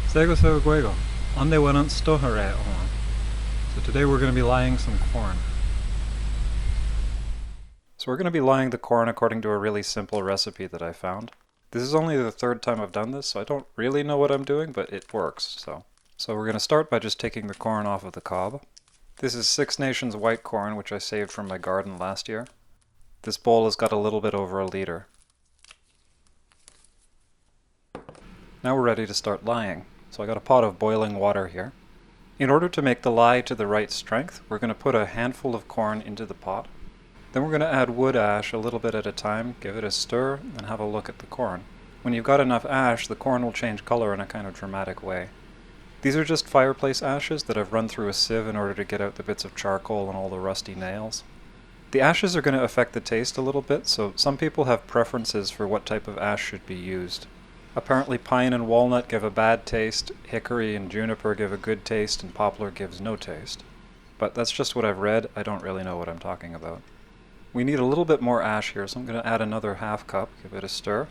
Sego sego guego. Ande wanant stohare on. So today we're going to be lying some corn. So we're going to be lying the corn according to a really simple recipe that I found. This is only the third time I've done this, so I don't really know what I'm doing, but it works. So we're going to start by just taking the corn off of the cob. This is Six Nations white corn, which I saved from my garden last year. This bowl has got a little bit over a liter. Now we're ready to start lying. So I got a pot of boiling water here. In order to make the lye to the right strength, we're going to put a handful of corn into the pot. Then we're going to add wood ash a little bit at a time, give it a stir, and have a look at the corn. When you've got enough ash, the corn will change color in a kind of dramatic way. These are just fireplace ashes that I've run through a sieve in order to get out the bits of charcoal and all the rusty nails. The ashes are going to affect the taste a little bit, so some people have preferences for what type of ash should be used. Apparently pine and walnut give a bad taste, hickory and juniper give a good taste, and poplar gives no taste. But that's just what I've read, I don't really know what I'm talking about. We need a little bit more ash here, so I'm going to add another half cup, give it a stir,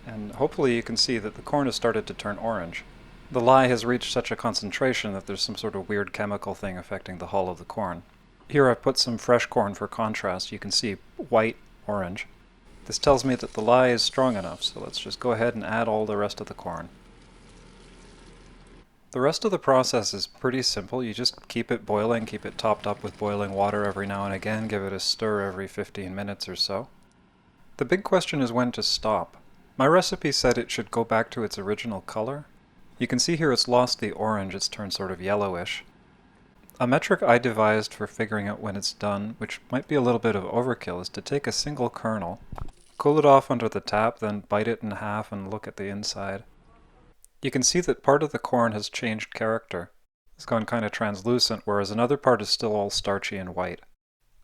and hopefully you can see that the corn has started to turn orange. The lye has reached such a concentration that there's some sort of weird chemical thing affecting the hull of the corn. Here I've put some fresh corn for contrast. You can see white, orange. This tells me that the lye is strong enough, so let's just go ahead and add all the rest of the corn. The rest of the process is pretty simple. You just keep it boiling, keep it topped up with boiling water every now and again, give it a stir every 15 minutes or so. The big question is when to stop. My recipe said it should go back to its original color. You can see here it's lost the orange, it's turned sort of yellowish. A metric I devised for figuring out when it's done, which might be a little bit of overkill, is to take a single kernel, cool it off under the tap, then bite it in half and look at the inside. You can see that part of the corn has changed character. It's gone kind of translucent, whereas another part is still all starchy and white.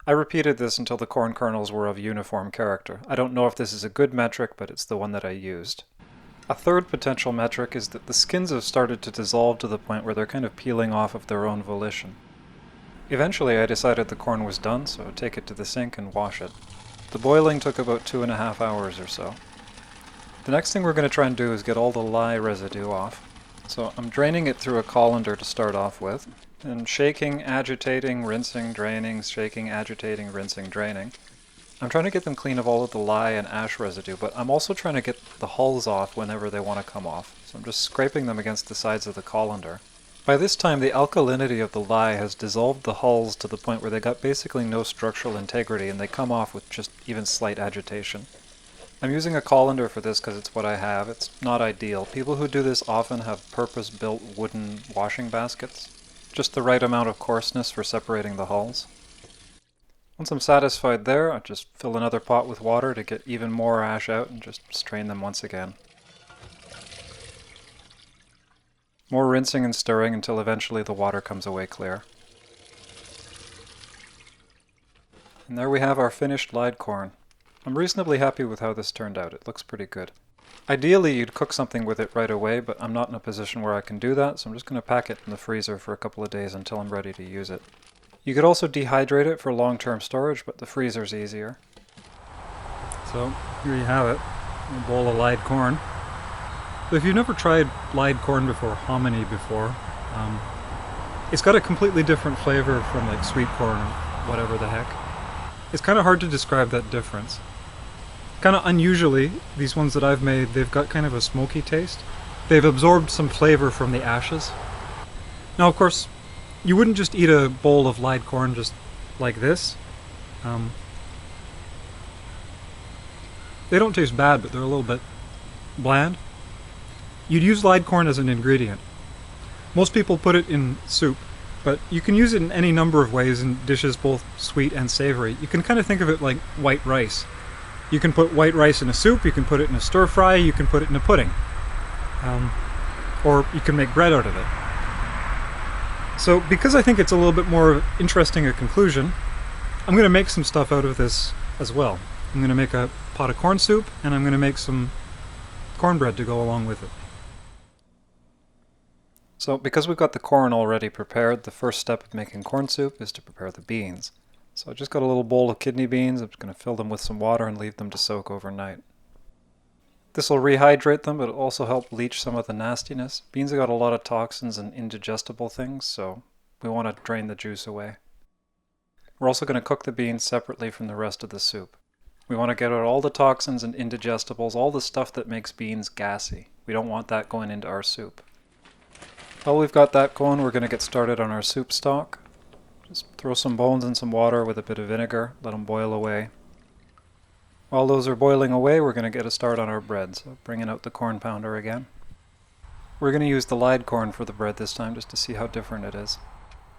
I repeated this until the corn kernels were of uniform character. I don't know if this is a good metric, but it's the one that I used. A third potential metric is that the skins have started to dissolve to the point where they're kind of peeling off of their own volition. Eventually I decided the corn was done, so I'd take it to the sink and wash it. The boiling took about 2.5 hours or so. The next thing we're going to try and do is get all the lye residue off. So I'm draining it through a colander to start off with, and shaking, agitating, rinsing, draining, shaking, agitating, rinsing, draining. I'm trying to get them clean of all of the lye and ash residue, but I'm also trying to get the hulls off whenever they want to come off. So I'm just scraping them against the sides of the colander. By this time, the alkalinity of the lye has dissolved the hulls to the point where they got basically no structural integrity and they come off with just even slight agitation. I'm using a colander for this because it's what I have. It's not ideal. People who do this often have purpose-built wooden washing baskets. Just the right amount of coarseness for separating the hulls. Once I'm satisfied there, I just fill another pot with water to get even more ash out and just strain them once again. More rinsing and stirring until eventually the water comes away clear. And there we have our finished lied corn. I'm reasonably happy with how this turned out. It looks pretty good. Ideally you'd cook something with it right away, but I'm not in a position where I can do that, so I'm just going to pack it in the freezer for a couple of days until I'm ready to use it. You could also dehydrate it for long-term storage, but the freezer's easier. So here you have it, a bowl of lied corn. So if you've never tried lied corn before, hominy before, it's got a completely different flavor from like sweet corn or whatever the heck. It's kind of hard to describe that difference. Kind of unusually, these ones that I've made, they've got kind of a smoky taste. They've absorbed some flavor from the ashes. Now of course, you wouldn't just eat a bowl of lied corn just like this. They don't taste bad, but they're a little bit bland. You'd use lied corn as an ingredient. Most people put it in soup, but you can use it in any number of ways in dishes both sweet and savory. You can kind of think of it like white rice. You can put white rice in a soup, you can put it in a stir fry, you can put it in a pudding. Or you can make bread out of it. So because I think it's a little bit more interesting a conclusion, I'm going to make some stuff out of this as well. I'm going to make a pot of corn soup, and I'm going to make some cornbread to go along with it. So because we've got the corn already prepared, the first step of making corn soup is to prepare the beans. So I just got a little bowl of kidney beans. I'm just going to fill them with some water and leave them to soak overnight. This will rehydrate them, but it'll also help leach some of the nastiness. Beans have got a lot of toxins and indigestible things, so we want to drain the juice away. We're also going to cook the beans separately from the rest of the soup. We want to get out all the toxins and indigestibles, all the stuff that makes beans gassy. We don't want that going into our soup. While we've got that going, we're going to get started on our soup stock. Just throw some bones in some water with a bit of vinegar, let them boil away. While those are boiling away, we're going to get a start on our bread, so bringing out the corn pounder again. We're going to use the lied corn for the bread this time just to see how different it is.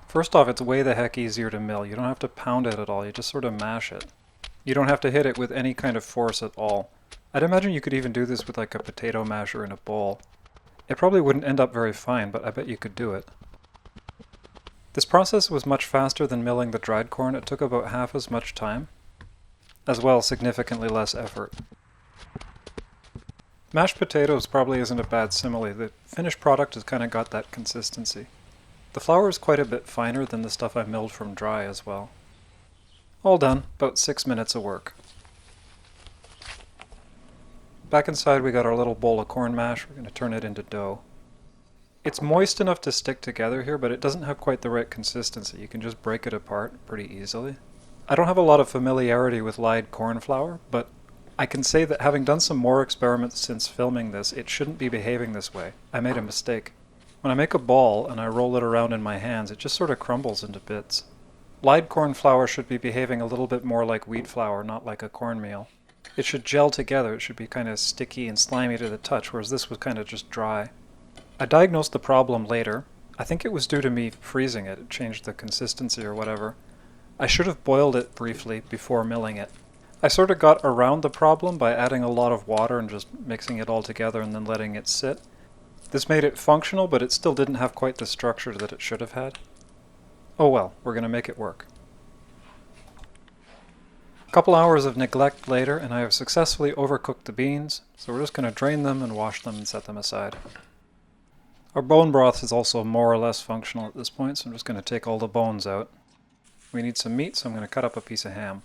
First off, it's way the heck easier to mill. You don't have to pound it at all, you just sort of mash it. You don't have to hit it with any kind of force at all. I'd imagine you could even do this with like a potato masher in a bowl. It probably wouldn't end up very fine, but I bet you could do it. This process was much faster than milling the dried corn. It took about half as much time. As well, significantly less effort. Mashed potatoes probably isn't a bad simile. The finished product has kind of got that consistency. The flour is quite a bit finer than the stuff I milled from dry as well. All done, about 6 minutes of work. Back inside we got our little bowl of corn mash. We're going to turn it into dough. It's moist enough to stick together here, but it doesn't have quite the right consistency. You can just break it apart pretty easily. I don't have a lot of familiarity with lied corn flour, but I can say that having done some more experiments since filming this, it shouldn't be behaving this way. I made a mistake. When I make a ball and I roll it around in my hands, it just sort of crumbles into bits. Lied corn flour should be behaving a little bit more like wheat flour, not like a cornmeal. It should gel together, it should be kind of sticky and slimy to the touch, whereas this was kind of just dry. I diagnosed the problem later. I think it was due to me freezing it. It changed the consistency or whatever. I should have boiled it briefly before milling it. I sort of got around the problem by adding a lot of water and just mixing it all together and then letting it sit. This made it functional, but it still didn't have quite the structure that it should have had. Oh well, we're going to make it work. A couple hours of neglect later and I have successfully overcooked the beans, so we're just going to drain them and wash them and set them aside. Our bone broth is also more or less functional at this point, so I'm just going to take all the bones out. We need some meat, so I'm going to cut up a piece of ham.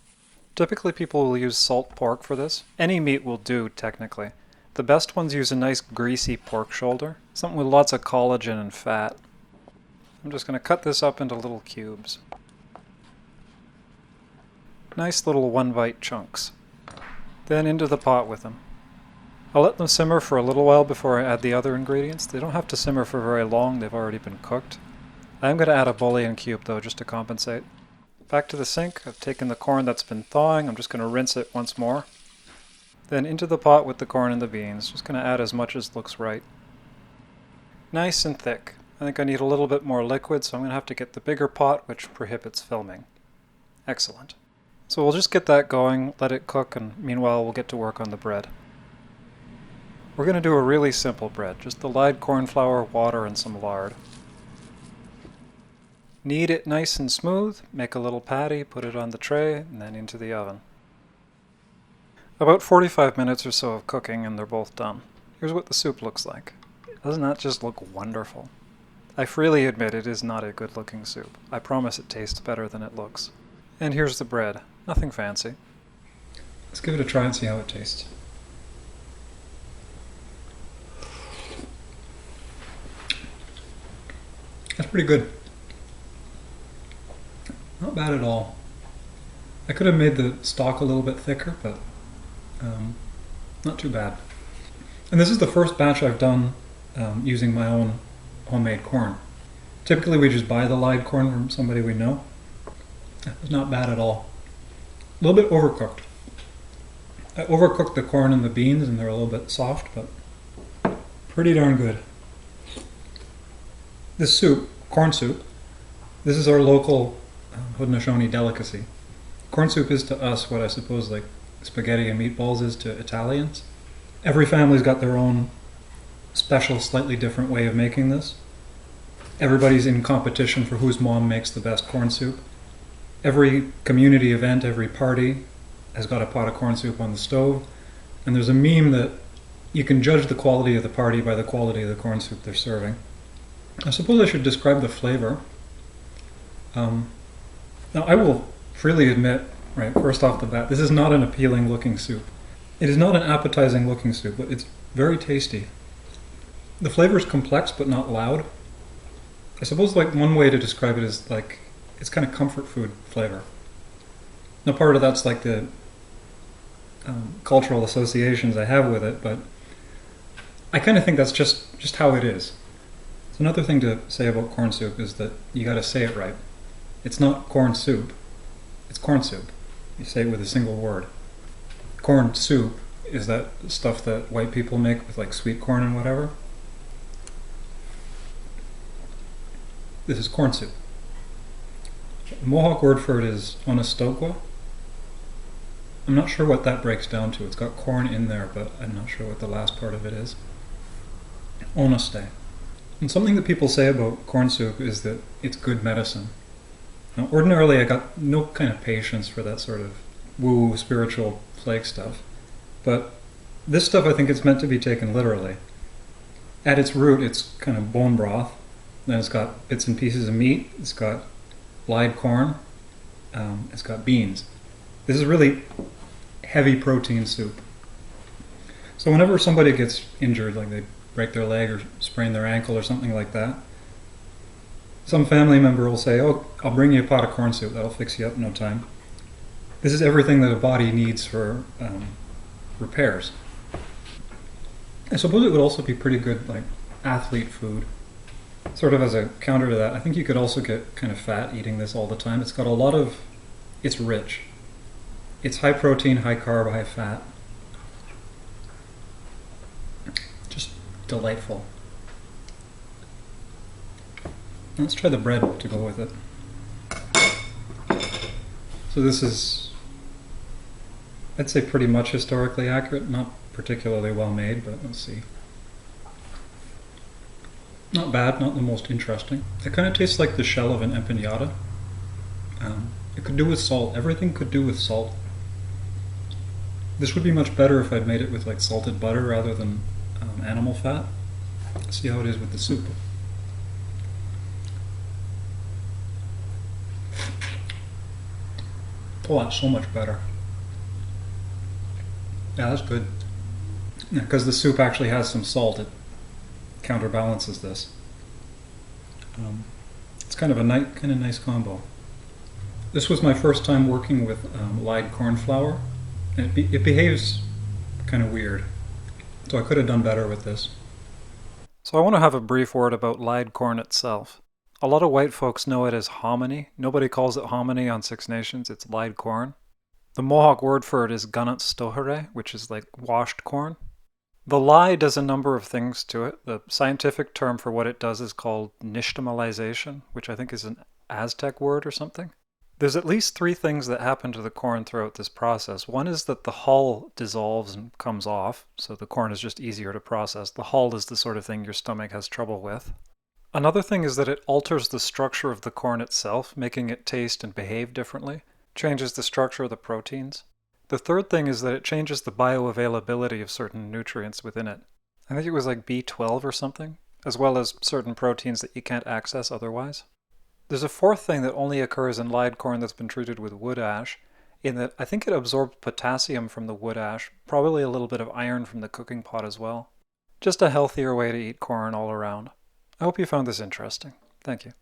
Typically people will use salt pork for this. Any meat will do, technically. The best ones use a nice greasy pork shoulder, something with lots of collagen and fat. I'm just going to cut this up into little cubes. Nice little one-bite chunks. Then into the pot with them. I'll let them simmer for a little while before I add the other ingredients. They don't have to simmer for very long, they've already been cooked. I'm going to add a bouillon cube though, just to compensate. Back to the sink, I've taken the corn that's been thawing, I'm just going to rinse it once more. Then into the pot with the corn and the beans, just going to add as much as looks right. Nice and thick. I think I need a little bit more liquid, so I'm going to have to get the bigger pot, which prohibits filming. Excellent. So we'll just get that going, let it cook, and meanwhile we'll get to work on the bread. We're going to do a really simple bread, just the lied corn flour, water, and some lard. Knead it nice and smooth, make a little patty, put it on the tray, and then into the oven. About 45 minutes or so of cooking and they're both done. Here's what the soup looks like. Doesn't that just look wonderful? I freely admit it is not a good looking soup. I promise it tastes better than it looks. And here's the bread. Nothing fancy. Let's give it a try and see how it tastes. That's pretty good. Not bad at all. I could have made the stock a little bit thicker, but not too bad. And this is the first batch I've done using my own homemade corn. Typically we just buy the lied corn from somebody we know. It's not bad at all. A little bit overcooked. I overcooked the corn and the beans and they're a little bit soft, but pretty darn good. This soup, corn soup, this is our local Haudenosaunee delicacy. Corn soup is to us what I suppose like spaghetti and meatballs is to Italians. Every family's got their own special, slightly different way of making this. Everybody's in competition for whose mom makes the best corn soup. Every community event, every party has got a pot of corn soup on the stove. And there's a meme that you can judge the quality of the party by the quality of the corn soup they're serving. I suppose I should describe the flavor. Now I will freely admit, right, first off the bat, this is not an appealing looking soup. It is not an appetizing looking soup, but it's very tasty. The flavor is complex but not loud. I suppose like one way to describe it is like it's kind of comfort food flavor. Now part of that's like the cultural associations I have with it, but I kind of think that's just how it is. So another thing to say about corn soup is that you got to say it right. It's not corn soup, it's corn soup. You say it with a single word. Corn soup is that stuff that white people make with like sweet corn and whatever. This is corn soup. The Mohawk word for it is onostokwa. I'm not sure what that breaks down to. It's got corn in there, but I'm not sure what the last part of it is. Onoste. And something that people say about corn soup is that it's good medicine. Now, ordinarily I got no kind of patience for that sort of woo spiritual flake stuff, but this stuff I think it's meant to be taken literally. At its root, it's kind of bone broth. Then it's got bits and pieces of meat. It's got lied corn. It's got beans. This is really heavy protein soup. So whenever somebody gets injured, like they break their leg or sprain their ankle or something like that, some family member will say, "Oh, I'll bring you a pot of corn soup. That'll fix you up in no time." This is everything that a body needs for repairs. I suppose it would also be pretty good, like athlete food. Sort of as a counter to that, I think you could also get kind of fat eating this all the time. It's got a lot of, it's rich. It's high protein, high carb, high fat. Just delightful. Let's try the bread to go with it. So this is, I'd say pretty much historically accurate, not particularly well made, but let's see. Not bad, not the most interesting. It kind of tastes like the shell of an empanada. It could do with salt. Everything could do with salt. This would be much better if I'd made it with like salted butter rather than animal fat. Let's see how it is with the soup. Oh, that's so much better. Yeah, that's good. Because the soup actually has some salt, it counterbalances this. It's kind of a nice combo. This was my first time working with lied corn flour, and it behaves kind of weird. So I could have done better with this. So I want to have a brief word about lied corn itself. A lot of white folks know it as hominy. Nobody calls it hominy on Six Nations, it's lied corn. The Mohawk word for it is ganat stohere, which is like washed corn. The lye does a number of things to it. The scientific term for what it does is called nixtamalization, which I think is an Aztec word or something. There's at least 3 things that happen to the corn throughout this process. One is that the hull dissolves and comes off, so the corn is just easier to process. The hull is the sort of thing your stomach has trouble with. Another thing is that it alters the structure of the corn itself, making it taste and behave differently. Changes the structure of the proteins. The third thing is that it changes the bioavailability of certain nutrients within it. I think it was like B12 or something, as well as certain proteins that you can't access otherwise. There's a fourth thing that only occurs in lied corn that's been treated with wood ash, in that I think it absorbed potassium from the wood ash, probably a little bit of iron from the cooking pot as well. Just a healthier way to eat corn all around. I hope you found this interesting. Thank you.